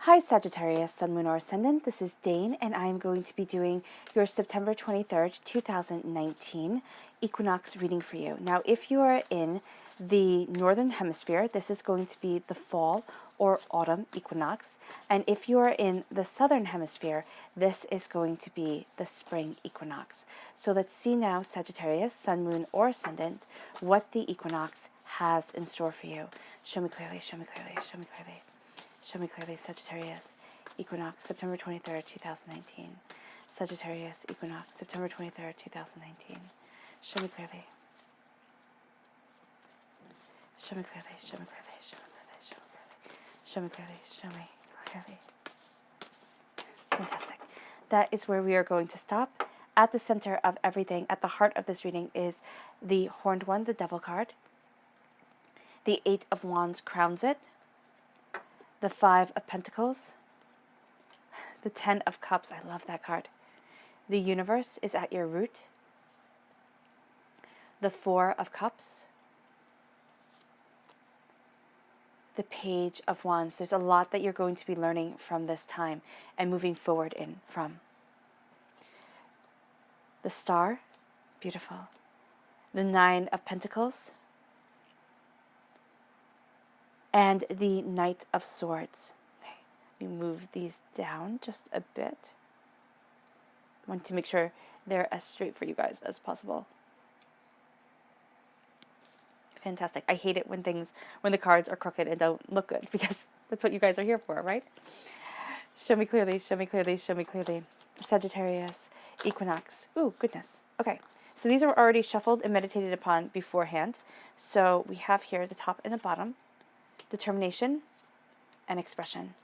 Hi Sagittarius, Sun, Moon, or Ascendant. This is Dane, and I am going to be doing your September 23rd, 2019 Equinox reading for you. Now, if you are in the Northern Hemisphere, this is going to be the fall or autumn equinox. And if you are in the Southern Hemisphere, this is going to be the spring equinox. So let's see now, Sagittarius, Sun, Moon, or Ascendant, what the equinox has in store for you. Show me clearly, show me clearly, show me clearly. Show me clearly, Sagittarius, Equinox, September 23rd, 2019. Sagittarius, Equinox, September 23rd, 2019. Show me clearly. Show me clearly, show me clearly, show me clearly, show me clearly. Show me clearly, show me clearly. Fantastic. That is where we are going to stop. At the center of everything, at the heart of this reading, is the Horned One, the Devil card. The Eight of Wands crowns it. The Five of Pentacles, the Ten of Cups, I love that card. The Universe is at your root. The Four of Cups, the Page of Wands. There's a lot that you're going to be learning from this time and moving forward in from. The Star, beautiful. The Nine of Pentacles, and the Knight of Swords. Okay, we move these down just a bit. I want to make sure they're as straight for you guys as possible. Fantastic. I hate it when the cards are crooked and don't look good, because that's what you guys are here for, right? Show me clearly, show me clearly, show me clearly. Sagittarius, Equinox. Ooh, goodness. Okay, so these are already shuffled and meditated upon beforehand. So we have here the top and the bottom. Determination and expression.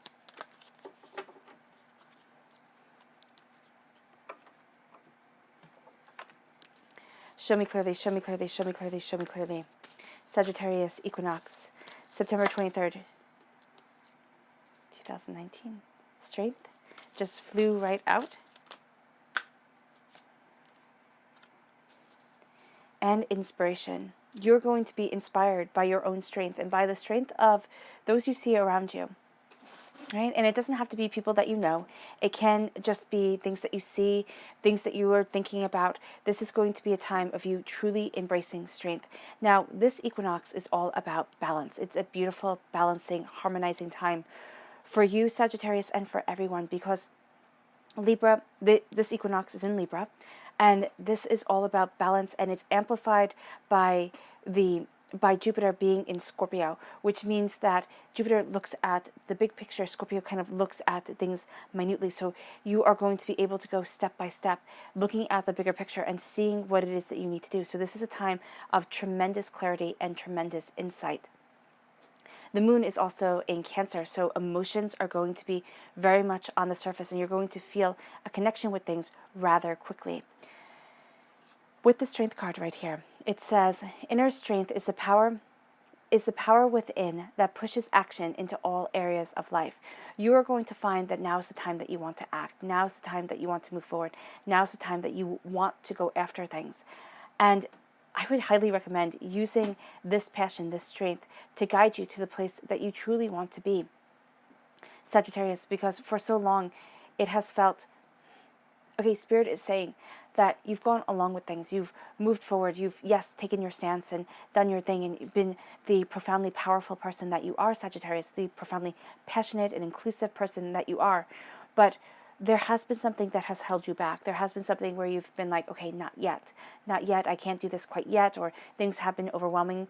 Show me clearly, show me clearly, show me clearly, show me clearly. Sagittarius, Equinox, September 23rd, 2019. Strength just flew right out. And inspiration. You're going to be inspired by your own strength and by the strength of those you see around you, right? And it doesn't have to be people that you know. It can just be things that you see, things that you are thinking about. This is going to be a time of you truly embracing strength. Now, this equinox is all about balance. It's a beautiful, balancing, harmonizing time for you, Sagittarius, and for everyone, because Libra, this equinox is in Libra, and this is all about balance, and it's amplified by Jupiter being in Scorpio, which means that Jupiter looks at the big picture. Scorpio kind of looks at things minutely. So you are going to be able to go step by step, looking at the bigger picture and seeing what it is that you need to do. So this is a time of tremendous clarity and tremendous insight. The moon is also in Cancer, so emotions are going to be very much on the surface, and you're going to feel a connection with things rather quickly. With the Strength card right here, it says, inner strength is the power within that pushes action into all areas of life. You are going to find that now is the time that you want to act. Now is the time that you want to move forward. Now is the time that you want to go after things. And I would highly recommend using this passion, this strength, to guide you to the place that you truly want to be, Sagittarius, because for so long it has felt, okay, Spirit is saying that you've gone along with things, you've moved forward, you've, yes, taken your stance and done your thing, and you've been the profoundly powerful person that you are, Sagittarius, the profoundly passionate and inclusive person that you are, but there has been something that has held you back. There has been something where you've been like, okay, not yet, I can't do this quite yet, or things have been overwhelming.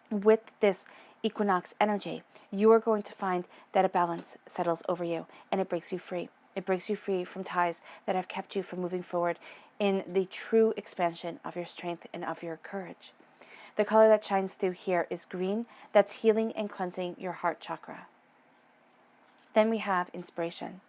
With this equinox energy, you are going to find that a balance settles over you, and it breaks you free. It breaks you free from ties that have kept you from moving forward in the true expansion of your strength and of your courage. The color that shines through here is green. That's healing and cleansing your heart chakra. Then we have inspiration.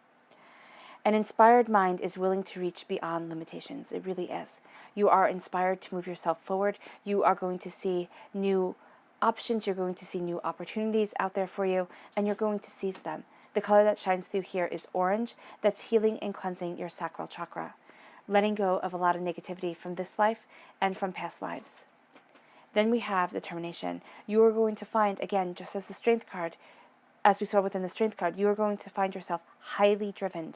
An inspired mind is willing to reach beyond limitations. It really is. You are inspired to move yourself forward. You are going to see new options. You're going to see new opportunities out there for you, and you're going to seize them. The color that shines through here is orange. That's healing and cleansing your sacral chakra. Letting go of a lot of negativity from this life and from past lives. Then we have determination. You are going to find, again, just as the Strength card, as we saw within the Strength card, you are going to find yourself highly driven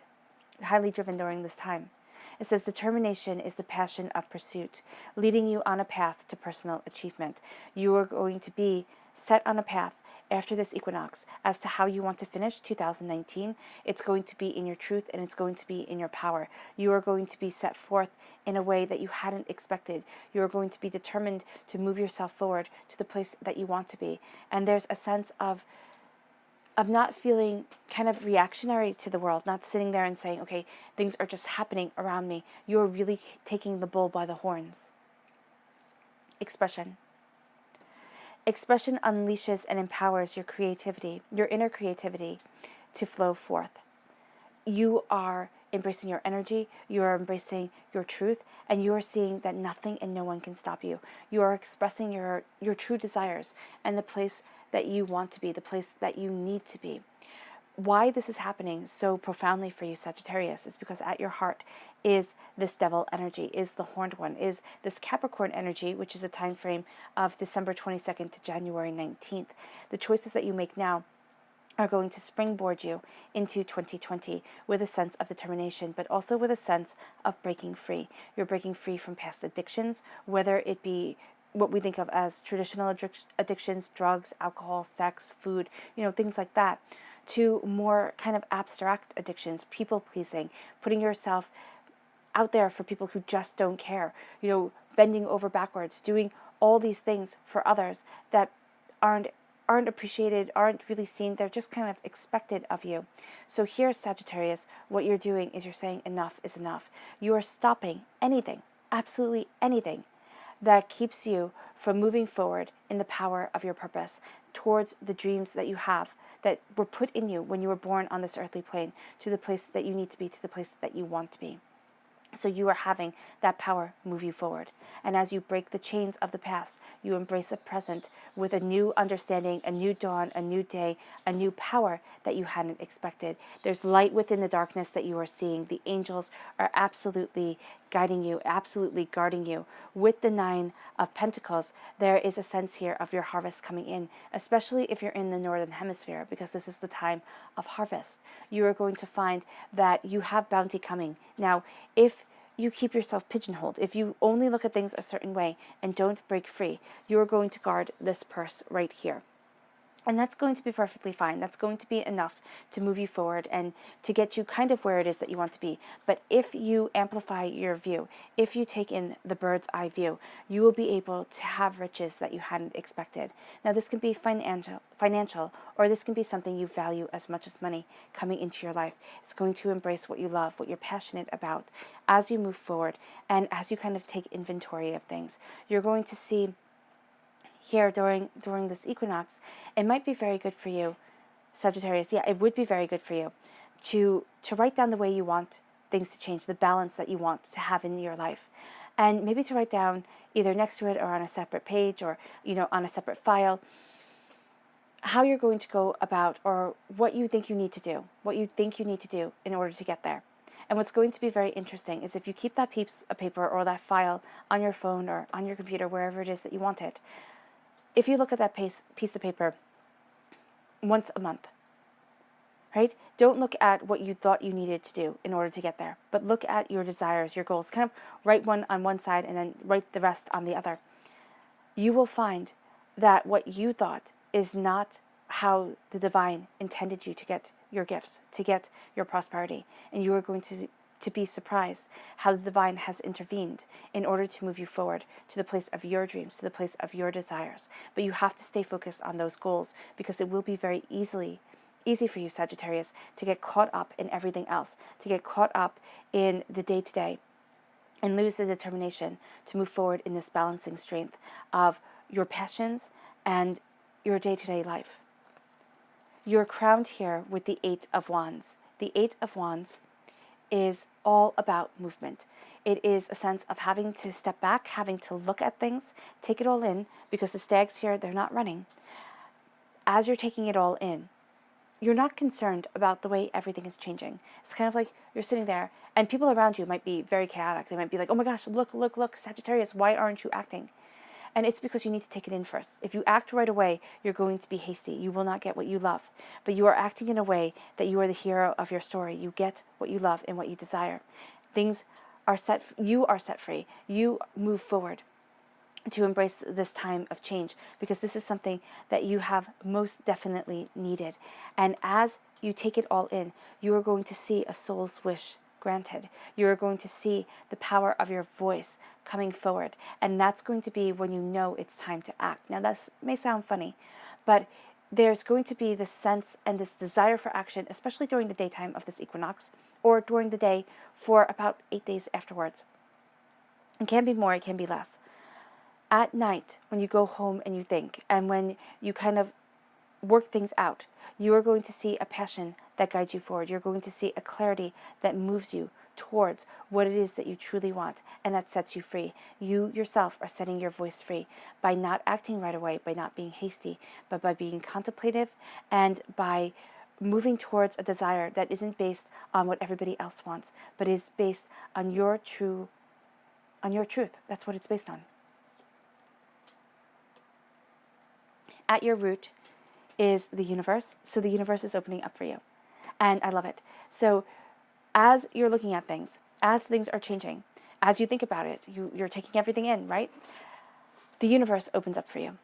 during this time. It says determination is the passion of pursuit, leading you on a path to personal achievement. You are going to be set on a path after this equinox as to how you want to finish 2019. It's going to be in your truth, and it's going to be in your power. You are going to be set forth in a way that you hadn't expected. You are going to be determined to move yourself forward to the place that you want to be. And there's a sense of not feeling kind of reactionary to the world, not sitting there and saying, okay, things are just happening around me. You're really taking the bull by the horns. Expression. Expression unleashes and empowers your creativity, your inner creativity, to flow forth. You are embracing your energy, you are embracing your truth, and you are seeing that nothing and no one can stop you. You are expressing your true desires and the place that you want to be, the place that you need to be. Why this is happening so profoundly for you, Sagittarius, is because at your heart is this devil energy, is the horned one, is this Capricorn energy, which is a time frame of December 22nd to January 19th. The choices that you make now are going to springboard you into 2020 with a sense of determination, but also with a sense of breaking free. You're breaking free from past addictions, whether it be what we think of as traditional addictions, drugs, alcohol, sex, food, things like that, to more kind of abstract addictions, people pleasing, putting yourself out there for people who just don't care, bending over backwards, doing all these things for others that aren't appreciated, aren't really seen. They're just kind of expected of you. So here, Sagittarius, what you're doing is you're saying enough is enough. You are stopping anything, absolutely anything, that keeps you from moving forward in the power of your purpose towards the dreams that you have, that were put in you when you were born on this earthly plane, to the place that you need to be, to the place that you want to be. So you are having that power move you forward. And as you break the chains of the past, you embrace a present with a new understanding, a new dawn, a new day, a new power that you hadn't expected. There's light within the darkness that you are seeing. The angels are absolutely guiding you, absolutely guarding you. With the 9 of Pentacles, there is a sense here of your harvest coming in, especially if you're in the Northern Hemisphere, because this is the time of harvest. You are going to find that you have bounty coming. Now, if you keep yourself pigeonholed, if you only look at things a certain way and don't break free, you are going to guard this purse right here. And that's going to be perfectly fine. That's going to be enough to move you forward and to get you kind of where it is that you want to be. But if you amplify your view, if you take in the bird's eye view, you will be able to have riches that you hadn't expected. Now, this can be financial, or this can be something you value as much as money coming into your life. It's going to embrace what you love, what you're passionate about as you move forward, and as you kind of take inventory of things. You're going to see here during this equinox, it might be very good for you, Sagittarius. Yeah, it would be very good for you to write down the way you want things to change, the balance that you want to have in your life. And maybe to write down either next to it or on a separate page, or on a separate file, how you're going to go about, or what you think you need to do, in order to get there. And what's going to be very interesting is if you keep that piece of paper or that file on your phone or on your computer, wherever it is that you want it, if you look at that piece of paper once a month, right? Don't look at what you thought you needed to do in order to get there, but look at your desires, your goals. Kind of write one on one side and then write the rest on the other. You will find that what you thought is not how the divine intended you to get your gifts, to get your prosperity. And you are going to be surprised how the divine has intervened in order to move you forward to the place of your dreams, to the place of your desires. But you have to stay focused on those goals, because it will be very easy for you, Sagittarius, to get caught up in everything else, to get caught up in the day-to-day, and lose the determination to move forward in this balancing strength of your passions and your day-to-day life. You're crowned here with the 8 of Wands. The 8 of Wands is all about movement. It is a sense of having to step back, having to look at things, take it all in, because the stags here, they're not running. As you're taking it all in, you're not concerned about the way everything is changing. It's kind of like you're sitting there, and people around you might be very chaotic. They might be like, oh my gosh, look, Sagittarius, why aren't you acting? And it's because you need to take it in first. If you act right away, you're going to be hasty. You will not get what you love. But you are acting in a way that you are the hero of your story. You get what you love and what you desire. Things are set, you are set free. You move forward to embrace this time of change, because this is something that you have most definitely needed. And as you take it all in, you are going to see a soul's wish granted. You are going to see the power of your voice coming forward. And that's going to be when you know it's time to act. Now, that may sound funny, but there's going to be this sense and this desire for action, especially during the daytime of this equinox, or during the day for about 8 days afterwards. It can be more, it can be less. At night, when you go home and you think, and when you kind of work things out, you are going to see a passion that guides you forward. You're going to see a clarity that moves you towards what it is that you truly want, and that sets you free. You yourself are setting your voice free by not acting right away, by not being hasty, but by being contemplative, and by moving towards a desire that isn't based on what everybody else wants, but is based on your truth. That's what it's based on. At your root is the universe. So the universe is opening up for you. And I love it. So as you're looking at things, as things are changing, as you think about it, you're taking everything in, right? The universe opens up for you.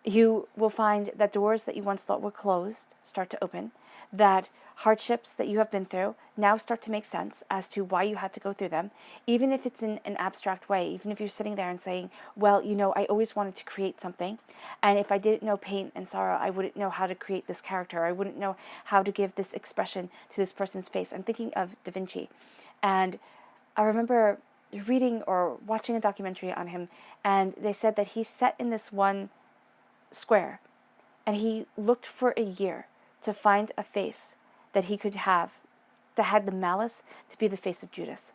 You will find that doors that you once thought were closed start to open, that hardships that you have been through now start to make sense as to why you had to go through them, even if it's in an abstract way, even if you're sitting there and saying, well, I always wanted to create something, and if I didn't know pain and sorrow, I wouldn't know how to create this character, I wouldn't know how to give this expression to this person's face. I'm thinking of Da Vinci, and I remember reading or watching a documentary on him, and they said that he sat in this one square, and he looked for a year to find a face that he could have that had the malice to be the face of Judas.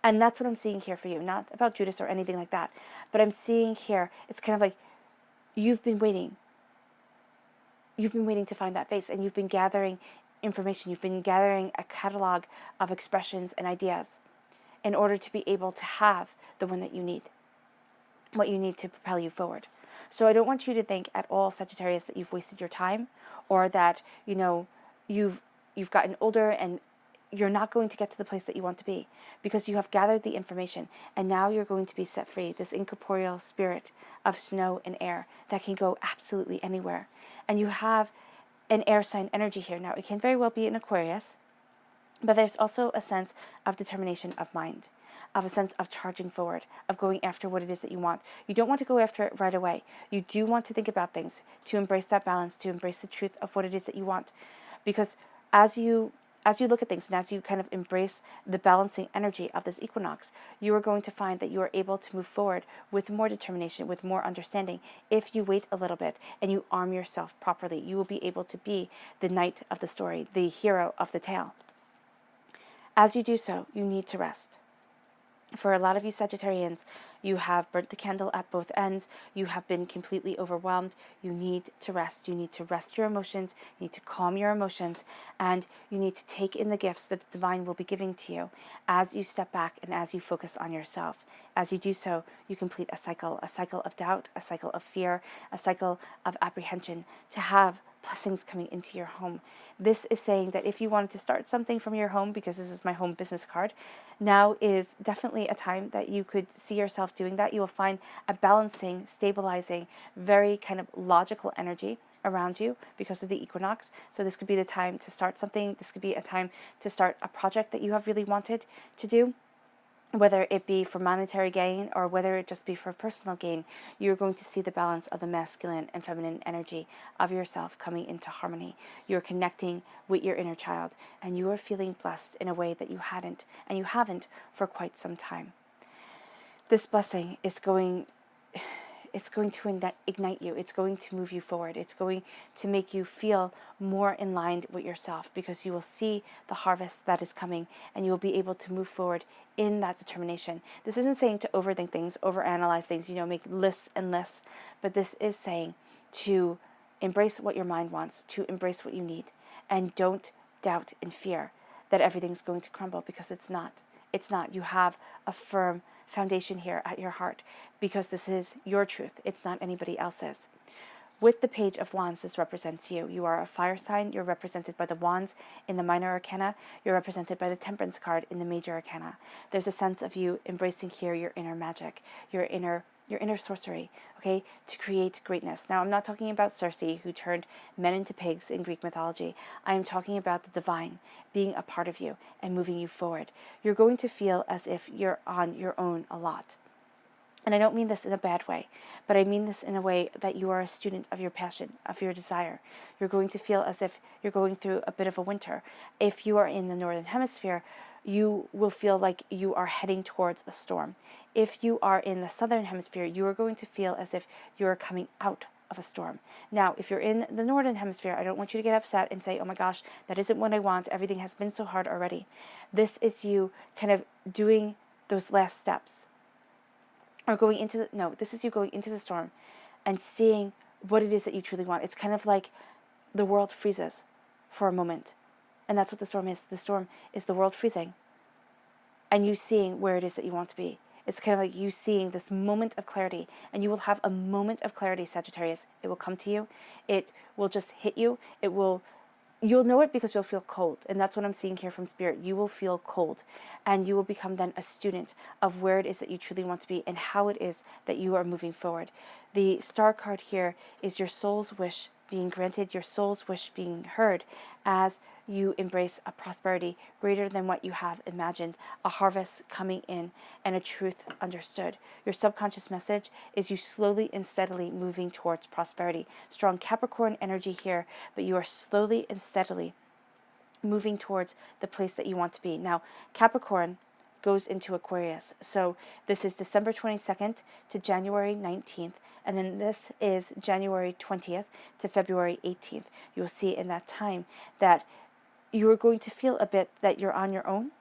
And that's what I'm seeing here for you. Not about Judas or anything like that, but I'm seeing here, it's kind of like you've been waiting. You've been waiting to find that face, and you've been gathering information. You've been gathering a catalog of expressions and ideas in order to be able to have the one that you need, what you need to propel you forward. So I don't want you to think at all, Sagittarius, that you've wasted your time, or that, you've gotten older and you're not going to get to the place that you want to be, because you have gathered the information, and now you're going to be set free, this incorporeal spirit of snow and air that can go absolutely anywhere. And you have an air sign energy here. Now, it can very well be an Aquarius, but there's also a sense of determination of mind, of a sense of charging forward, of going after what it is that you want. You don't want to go after it right away. You do want to think about things, to embrace that balance, to embrace the truth of what it is that you want. Because as you look at things, and as you kind of embrace the balancing energy of this equinox, you are going to find that you are able to move forward with more determination, with more understanding. If you wait a little bit and you arm yourself properly, you will be able to be the knight of the story, the hero of the tale. As you do so, you need to rest. For a lot of you Sagittarians, you have burnt the candle at both ends. You have been completely overwhelmed. You need to rest. You need to rest your emotions. You need to calm your emotions. And you need to take in the gifts that the divine will be giving to you as you step back and as you focus on yourself. As you do so, you complete a cycle of doubt, a cycle of fear, a cycle of apprehension, to have blessings coming into your home. This is saying that if you wanted to start something from your home, because this is my home business card, now is definitely a time that you could see yourself doing that. You will find a balancing, stabilizing, very kind of logical energy around you because of the equinox. So this could be the time to start something. This could be a time to start a project that you have really wanted to do, whether it be for monetary gain or whether it just be for personal gain. You're going to see the balance of the masculine and feminine energy of yourself coming into harmony. You're connecting with your inner child, and you are feeling blessed in a way that you haven't for quite some time. This blessing is going to ignite you. It's going to move you forward. It's going to make you feel more in line with yourself, because you will see the harvest that is coming, and you will be able to move forward in that determination. This isn't saying to overthink things, overanalyze things, make lists and lists, but this is saying to embrace what your mind wants, to embrace what you need, and don't doubt and fear that everything's going to crumble, because it's not. It's not. You have a firm foundation here at your heart, because this is your truth. It's not anybody else's. With the Page of Wands, this represents you. You are a fire sign. You're represented by the Wands in the Minor Arcana. You're represented by the Temperance card in the Major Arcana. There's a sense of you embracing here your inner magic, your inner sorcery, okay, to create greatness. Now, I'm not talking about Circe, who turned men into pigs in Greek mythology. I am talking about the divine being a part of you and moving you forward. You're going to feel as if you're on your own a lot. And I don't mean this in a bad way, but I mean this in a way that you are a student of your passion, of your desire. You're going to feel as if you're going through a bit of a winter. If you are in the Northern Hemisphere, you will feel like you are heading towards a storm. If you are in the Southern Hemisphere, you are going to feel as if you are coming out of a storm. Now, if you're in the Northern Hemisphere, I don't want you to get upset and say, oh my gosh, that isn't what I want. Everything has been so hard already. This is you kind of doing those last steps. Or going into this is you going into the storm and seeing what it is that you truly want. It's kind of like the world freezes for a moment. And that's what the storm is. The storm is the world freezing and you seeing where it is that you want to be. It's kind of like you seeing this moment of clarity, and you will have a moment of clarity, Sagittarius. It will come to you. It will just hit you. You'll know it because you'll feel cold. And that's what I'm seeing here from Spirit. You will feel cold, and you will become then a student of where it is that you truly want to be and how it is that you are moving forward. The Star card here is your soul's wish being granted, your soul's wish being heard as you embrace a prosperity greater than what you have imagined, a harvest coming in, and a truth understood. Your subconscious message is you slowly and steadily moving towards prosperity. Strong Capricorn energy here, but you are slowly and steadily moving towards the place that you want to be. Now, Capricorn goes into Aquarius. So this is December 22nd to January 19th. And then this is January 20th to February 18th. You will see in that time that you are going to feel a bit that you're on your own,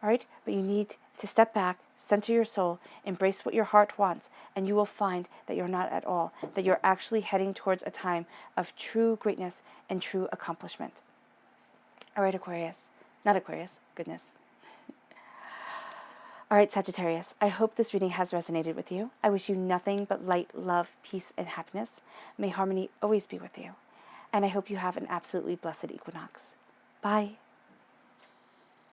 all right? But you need to step back, center your soul, embrace what your heart wants, and you will find that you're not at all, that you're actually heading towards a time of true greatness and true accomplishment. All right, goodness. All right, Sagittarius, I hope this reading has resonated with you. I wish you nothing but light, love, peace, and happiness. May harmony always be with you. And I hope you have an absolutely blessed equinox. Bye.